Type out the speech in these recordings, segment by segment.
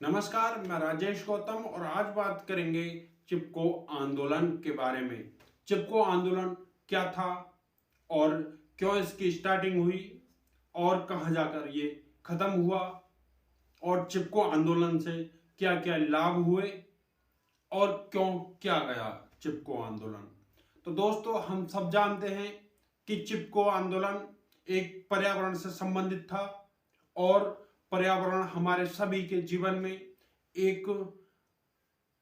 नमस्कार, मैं राजेश गौतम और आज बात करेंगे चिपको आंदोलन के बारे में। चिपको आंदोलन क्या था और क्यों इसकी स्टार्टिंग हुई और कहाँ जाकर ये खत्म हुआ और चिपको आंदोलन से क्या क्या लाभ हुए और क्यों क्या गया चिपको आंदोलन। तो दोस्तों, हम सब जानते हैं कि चिपको आंदोलन एक पर्यावरण से संबंधित था और पर्यावरण हमारे सभी के जीवन में एक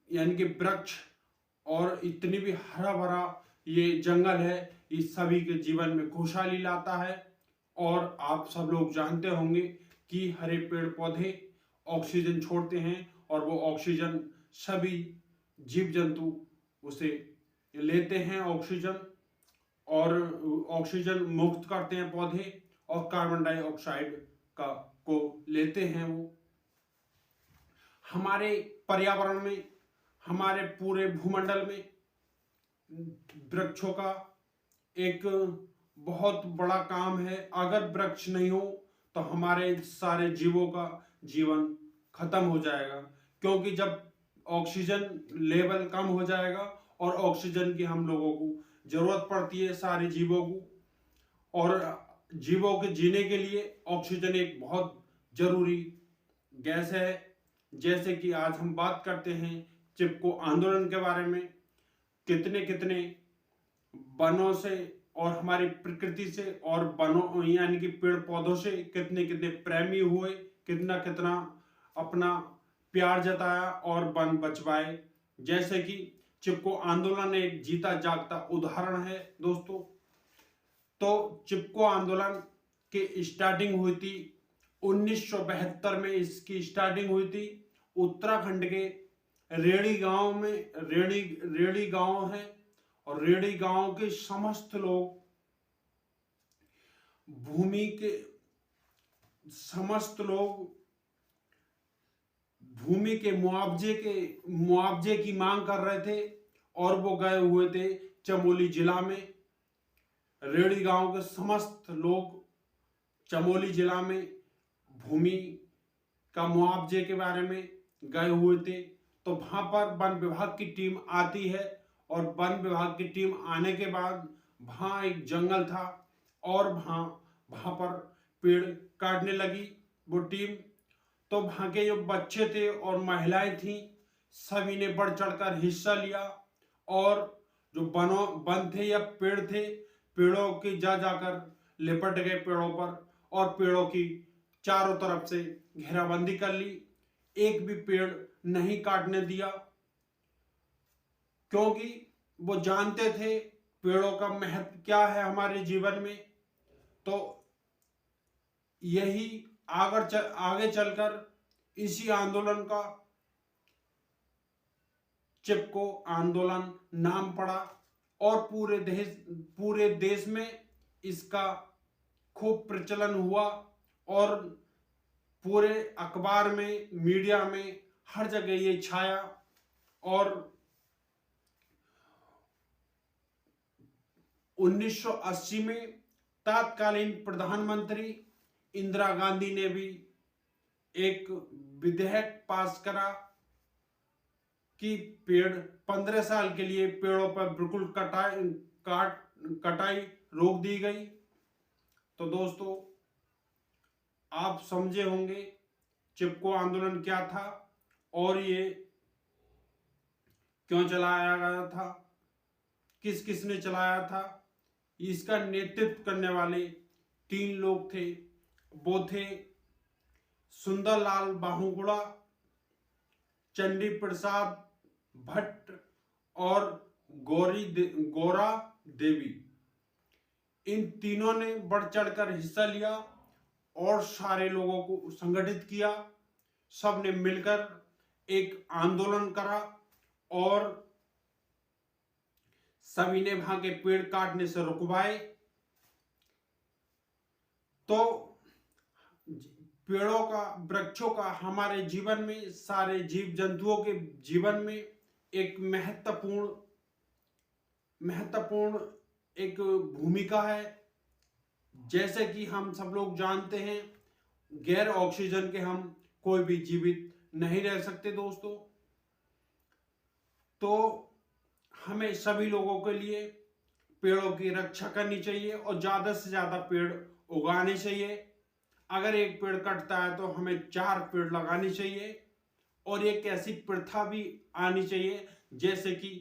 यानी कि वृक्ष और इतनी भी हरा भरा ये जंगल है, इस सभी के जीवन में खुशहाली लाता है। और आप सब लोग जानते होंगे कि हरे पेड़ पौधे ऑक्सीजन छोड़ते हैं और वो ऑक्सीजन सभी जीव जंतु उसे लेते हैं ऑक्सीजन, और ऑक्सीजन मुक्त करते हैं पौधे और कार्बन डाइऑक्साइड का को लेते हैं वो। हमारे पर्यावरण में, हमारे पूरे भूमंडल में वृक्षों का एक बहुत बड़ा काम है। अगर वृक्ष नहीं हो तो हमारे सारे जीवों का जीवन खत्म हो जाएगा, क्योंकि जब ऑक्सीजन लेवल कम हो जाएगा और ऑक्सीजन की हम लोगों को जरूरत पड़ती है सारे जीवों को, और जीवों के जीने के लिए ऑक्सीजन एक बहुत जरूरी गैस है। जैसे कि आज हम बात करते हैं चिपको आंदोलन के बारे में, कितने कितने वनों से और हमारी प्रकृति से और वनों यानी कि पेड़ पौधों से कितने कितने प्रेमी हुए, कितना कितना अपना प्यार जताया और वन बचवाए। जैसे कि चिपको आंदोलन एक जीता जागता उदाहरण है दोस्तों। तो चिपको आंदोलन की स्टार्टिंग हुई थी 1972 में। इसकी स्टार्टिंग हुई थी उत्तराखंड के रेड़ी गांव में। रेड़ी गांव है और रेड़ी गांव के समस्त लोग भूमि के समस्त लोग भूमि के मुआवजे की मांग कर रहे थे और वो गए हुए थे चमोली जिला में। रेड़ी गांव के समस्त लोग चमोली जिला में भूमि का मुआवजे के बारे में गए हुए थे। तो वहां पर वन विभाग की टीम आती है और वन विभाग की टीम आने के बाद वहां एक जंगल था और वहां पर पेड़ काटने लगी वो टीम। तो वहां के जो बच्चे थे और महिलाएं थी, सभी ने बढ़ चढ़कर हिस्सा लिया और जो वन थे या पेड़ थे, पेड़ों की जाकर लिपट गए पेड़ों पर और पेड़ों की चारों तरफ से घेराबंदी कर ली। एक भी पेड़ नहीं काटने दिया, क्योंकि वो जानते थे पेड़ों का महत्व क्या है हमारे जीवन में। तो यही आगे चलकर इसी आंदोलन का चिपको आंदोलन नाम पड़ा और पूरे देश में इसका खूब प्रचलन हुआ और पूरे अखबार में, मीडिया में, हर जगह ये छाया। और 1980 में तत्कालीन प्रधानमंत्री इंदिरा गांधी ने भी एक विधेयक पास करा कि 15 साल के लिए पेड़ों पर बिल्कुल कटाई रोक दी गई। तो दोस्तों, आप समझे होंगे चिपको आंदोलन क्या था और ये क्यों चलाया गया था, किस किस ने चलाया था। इसका नेतृत्व करने वाले 3 लोग थे। वो थे सुंदरलाल बहुगुणा, चंडी प्रसाद भट्ट और गौरा देवी। इन तीनों ने बढ़ चढ़कर हिस्सा लिया और सारे लोगों को संगठित किया। सब ने मिलकर एक आंदोलन करा और सभी ने वहां के पेड़ काटने से रुकवाए। तो पेड़ों का, वृक्षों का हमारे जीवन में, सारे जीव जंतुओं के जीवन में एक महत्वपूर्ण एक भूमिका है। जैसे कि हम सब लोग जानते हैं, गैर ऑक्सीजन के हम कोई भी जीवित नहीं रह सकते दोस्तों। तो हमें सभी लोगों के लिए पेड़ों की रक्षा करनी चाहिए और ज्यादा से ज्यादा पेड़ उगाने चाहिए। अगर एक पेड़ कटता है तो हमें 4 पेड़ लगाने चाहिए। और एक ऐसी प्रथा भी आनी चाहिए जैसे कि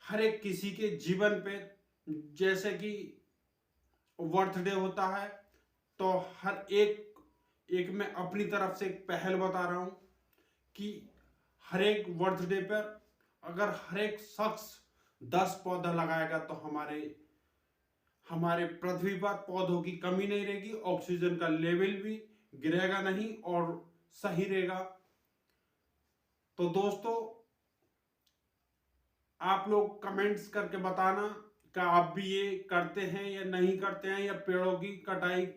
हर एक किसी के जीवन पे, जैसे कि बर्थडे होता है, तो हर एक मैं अपनी तरफ से एक पहल बता रहा हूं कि हर एक बर्थडे पर अगर हर एक शख्स 10 पौधा लगाएगा तो हमारे पृथ्वी पर पौधों की कमी नहीं रहेगी, ऑक्सीजन का लेवल भी गिरेगा नहीं और सही रहेगा। तो दोस्तों, आप लोग कमेंट्स करके बताना कि आप भी ये करते हैं या नहीं करते हैं, या पेड़ों की कटाई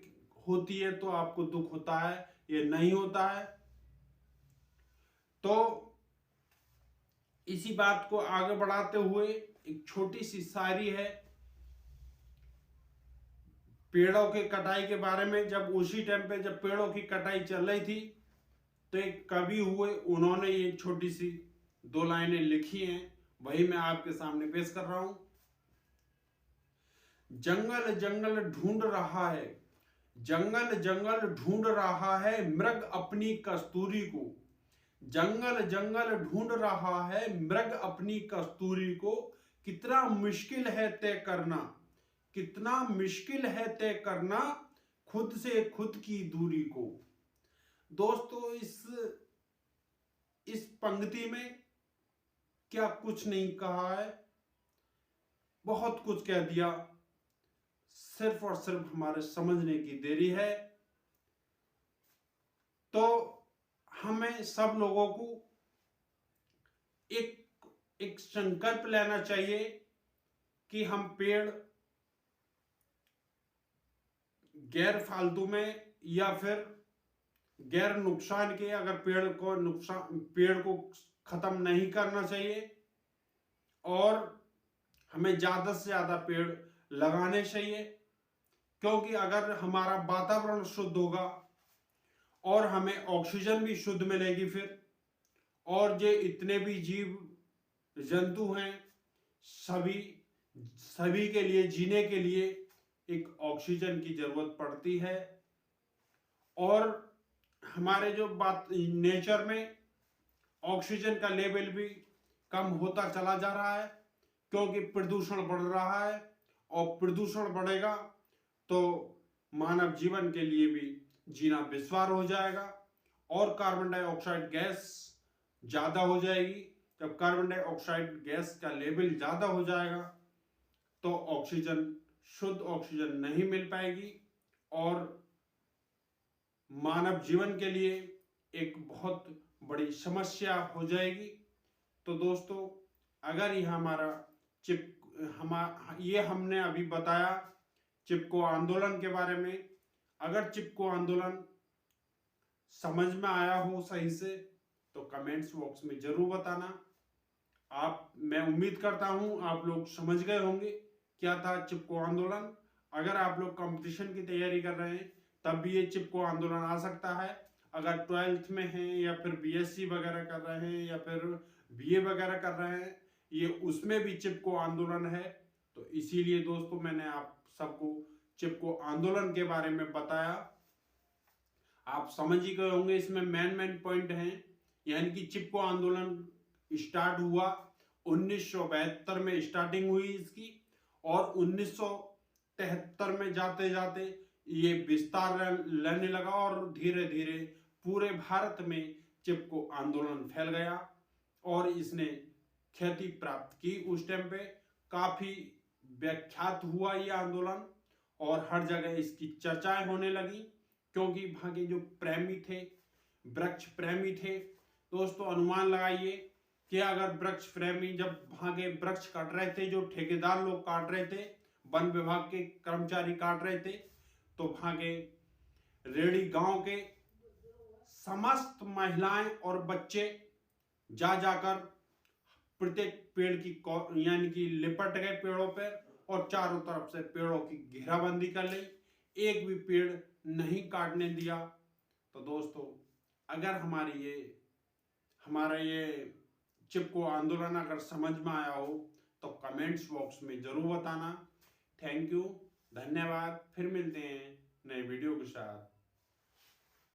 होती है तो आपको दुख होता है या नहीं होता है। तो इसी बात को आगे बढ़ाते हुए एक छोटी सी शायरी है पेड़ों की कटाई के बारे में। जब उसी टाइम पे जब पेड़ों की कटाई चल रही थी तो एक कवि हुए, उन्होंने ये छोटी सी 2 लाइनें लिखी हैं, वही मैं आपके सामने पेश कर रहा हूं। जंगल जंगल ढूंढ रहा है, जंगल जंगल ढूंढ रहा है मृग अपनी कस्तूरी को। जंगल जंगल ढूंढ रहा है मृग अपनी कस्तूरी को। कितना मुश्किल है तय करना, कितना मुश्किल है तय करना खुद से खुद की दूरी को। दोस्तों, इस पंक्ति में क्या कुछ नहीं कहा है, बहुत कुछ कह दिया, सिर्फ और सिर्फ हमारे समझने की देरी है। तो हमें सब लोगों को एक संकल्प लेना चाहिए कि हम पेड़ गैर फालतू में या फिर गैर नुकसान के, अगर पेड़ को खत्म नहीं करना चाहिए और हमें ज्यादा से ज्यादा पेड़ लगाने चाहिए। क्योंकि अगर हमारा वातावरण शुद्ध होगा और हमें ऑक्सीजन भी शुद्ध मिलेगी फिर, और जो इतने भी जीव जंतु हैं सभी के लिए जीने के लिए एक ऑक्सीजन की जरूरत पड़ती है। और हमारे जो नेचर में ऑक्सीजन का लेवल भी कम होता चला जा रहा है क्योंकि प्रदूषण बढ़ रहा है, और प्रदूषण बढ़ेगा तो मानव जीवन के लिए भी जीना दुश्वार हो जाएगा और कार्बन डाइऑक्साइड गैस ज्यादा हो जाएगी। जब कार्बन डाइऑक्साइड गैस का लेवल ज्यादा हो जाएगा तो शुद्ध ऑक्सीजन नहीं मिल पाएगी और मानव जीवन के लिए एक बहुत बड़ी समस्या हो जाएगी। तो दोस्तों, अगर ये हमने अभी बताया चिपको आंदोलन के बारे में, अगर चिपको आंदोलन समझ में आया हो सही से तो कमेंट्स बॉक्स में जरूर बताना। मैं उम्मीद करता हूं आप लोग समझ गए होंगे क्या था चिपको आंदोलन। अगर आप लोग कंपटीशन की तैयारी कर रहे हैं तब भी ये चिपको आंदोलन आ सकता है। अगर 12th में हैं या फिर बीएससी वगैरह कर रहे हैं या फिर बीए वगैरह कर रहे हैं, ये उसमें भी चिपको आंदोलन है। तो इसीलिए दोस्तों मैंने आप सबको चिपको आंदोलन के बारे में बताया। आप समझ ही गए होंगे इसमें मेन पॉइंट हैं, यानी कि चिपको आंदोलन स्टार्ट हुआ 1972 में स्टार्टिंग हुई इसकी, और 1973 में जाते जाते ये विस्तार लेने लगा और धीरे धीरे पूरे भारत में चिपको आंदोलन फैल गया और इसने ख्याति प्राप्त की। उस टाइम पे काफी व्याख्यात हुआ ये आंदोलन और हर जगह इसकी चर्चाएं होने लगी क्योंकि वहां के जो प्रेमी थे, वृक्ष प्रेमी थे, दोस्तों अनुमान लगाइए कि अगर वृक्ष प्रेमी जब वहां के वृक्ष काट रहे थे, जो ठेकेदार लोग काट रहे थे, वन विभाग के कर्मचारी काट रहे थे, तो वहां के रेडी गांव के समस्त महिलाएं और बच्चे जाकर प्रत्येक पेड़ की यानी कि लिपट गए पेड़ों पर और चारों तरफ से पेड़ों की घेराबंदी कर ली, एक भी पेड़ नहीं काटने दिया। तो दोस्तों अगर हमारा ये चिपको आंदोलन अगर समझ में आया हो तो कमेंट्स बॉक्स में जरूर बताना। थैंक यू, धन्यवाद। फिर मिलते हैं नए वीडियो के साथ।